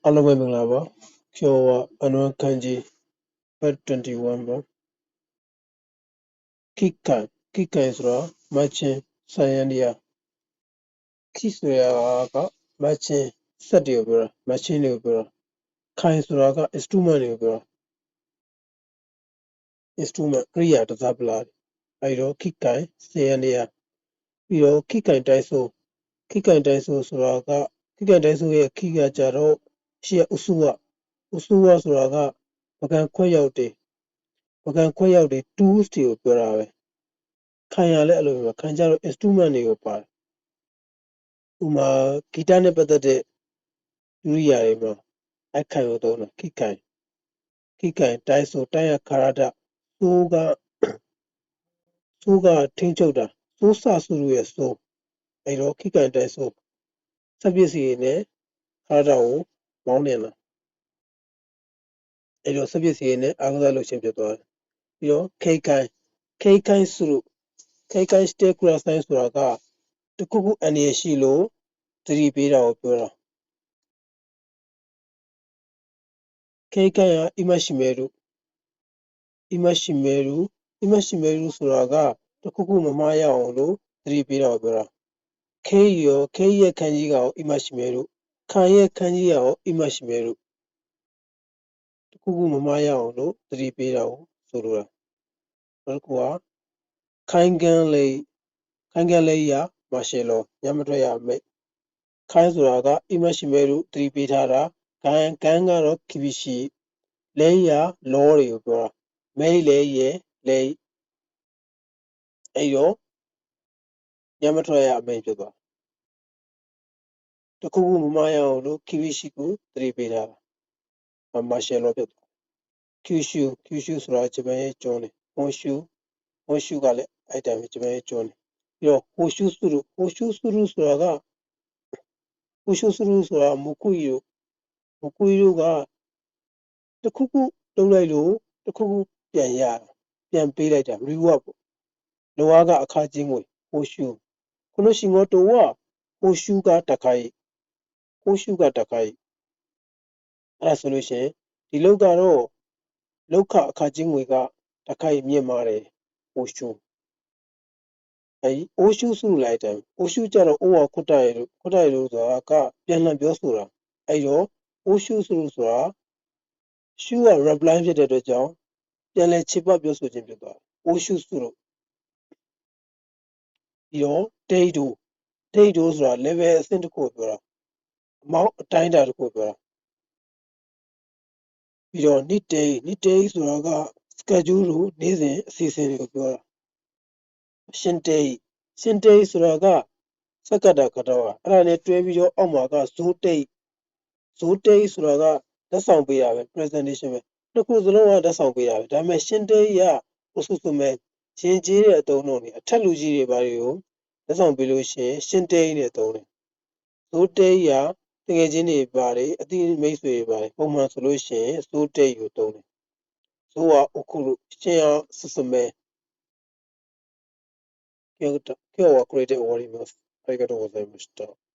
အားလုံးပဲမင်္ဂလာပါကျော်အနွမ်းခန်းကြီး part 21ပါခိကန်ဆိုတာမချင်းဆိုင်ရန်တရားခိဆိုတာကမချင်းစက်တွေကိုပြောတာမချင်းတွေကိုပြောတာခိုင်ဆိုတာက instrument တွေကိုပြောတာ instrument ကိရိယာတစားပလာအဲဒီတော့ခိကန်ဆိုင်ရန်တရားပြီးတော့ခိကန်တိုင်းဆိုဆိုတာကခိကန်တိုင်းဆိုရဲ့ခိကကြတော့ရှေ့ဥစုဝဆိုတာကပကံခွက်ရောက်တယ်tools တွေကိုပြောတာပဲခိုင်ရလဲအဲ့လိုပဲခိုင်ကြတော့ instrument တွေကိုပါတယ်ဥမာဂီတနဲ့ပတ်သက်တဲ့ကိရိယာတွေမှာအခိုင်ကိုသုံးတာခိကန်တိုင်းဆိုတိုင်းရခရဒဆိုးကထိန်းချုပ်တာဆိုးဆဆူရဲ့ဆိုးအဲ့တော့ခိကန်တိုင်းဆိုစက်ပစ္စည်းနဲ့ခရဒကိုမောင်းနေတာအဲ့တော့စက်ပစ္စည်းနဲ့အာကစားလုပ်ခြင်းဖြစ်သွားတယ်ပြီးတော့ခိကန်စုစတေကရဆိုင်ဆိုတာကတခုခုအနေရရှိလို့သတိပေးတာကိုပြောတာခိကန်က imaginary ဆိုတာကတခုခုမမှားရအောင်လို့သတိပေးတာကိုပြောတာခေရဲ့ခန်းကြီးကရော imaginary ခံရဲ့ခန်းကြီးကရော imaginary တခုခုမမှားရအောင်လို့သတိပေးတာကိုဆိုလိုတာနောက်တစ်ခုကခိုင်ကန်လေးရမာရှယ်လောညမထွက်ရမိတ်ခိုင်ဆိုတာက imaginary သတိပေးထားတာကန်ကတော့ kibishi လဲရလောတွေကိုပြောတာမဲလဲရဲ့လဲအဲ့တော့ညမထွက်ရအမိတ်ဖြစ်သွားတခုခုမမှားရအောင်လို့ kibishi ကိုသတိပေးထားတာမာရှယ်လောဖြစ်သွားkyushu ဆိုတာဂျပန်ရဲ့ကျွန်းနေhonshu ကလည်းအဲ့တိုင်းပဲဂျပန်ရဲ့ကျွန်းနေပြီးတော့ hoshu suru ဆိုတာမူကူရီတို့ကတခုခုလုပ်လိုက်လို့တခုခုပြန်ပေးလိုက်တာ reward ပေါ့လောကအခါချင်းငွေ hoshu この仕事は報酬が高いအဲ့ဆိုလို့ရှိရင်ဒီလောက်ကတော့လောက်ခအခါချင်းငွေကတခိုက်မြင့်မာတယ်ဟိုရှူအိုရှူစုလိုက်တယ်အိုရှူကြတော့အိုဝခွတ်တိုင်လို့ဆိုတာကပြန်လှန်ပြောဆိုတာအဲ့တော့အိုရှူစုဆိုတာရှူက reply ဖြစ်တဲ့အတွက်ကြောင့်ပြန်လဲချစ်ပတ်ပြောဆိုခြင်းဖြစ်သွားတယ်အိုရှူစုလို့ပြီးတော့ဒိတ်တို့ဆိုတာ level အဆင့်တစ်ခုပြောတာအမောက်အတိုင်းအတာတစ်ခုပြောတာပြီးတော့နေ့တေးဆိုတာက schedule လို့နေ့စဉ်အစီအစဉ်တွေကိုပြောတာရှင်တေးဆိုတာကစက္ကတာကတော့အဲ့ဒါနဲ့တွဲပြီးတော့အောက်မှာကဇိုးတေးဆိုတာကလက်ဆောင်ပေးတာပဲ presentation ပဲတစ်ခုစလုံးကလက်ဆောင်ပေးတာပဲဒါပေမဲ့ရှင်တေးကဟိုစုမဲ့ရင်ကျေးတဲ့အတုံးလုံးတွေအထက်လူကြီးတွေဘာတွေကိုလက်ဆောင်ပေးလို့ရှိရင်ရှင်တေးနဲ့တုံးတယ်ဇိုးတေးကတကယ်ချင်းတွေပါတယ်အတိမိတ်ဆွေတွေပါတယ်ပုံမှန်ဆိုလို့ရှိရင်ဇိုးတေးကိုတုံးတယ်ဇိုးကအခုလို့ရှင်အောင်စမဲ့今日はこれで終わります。ありがとうございました。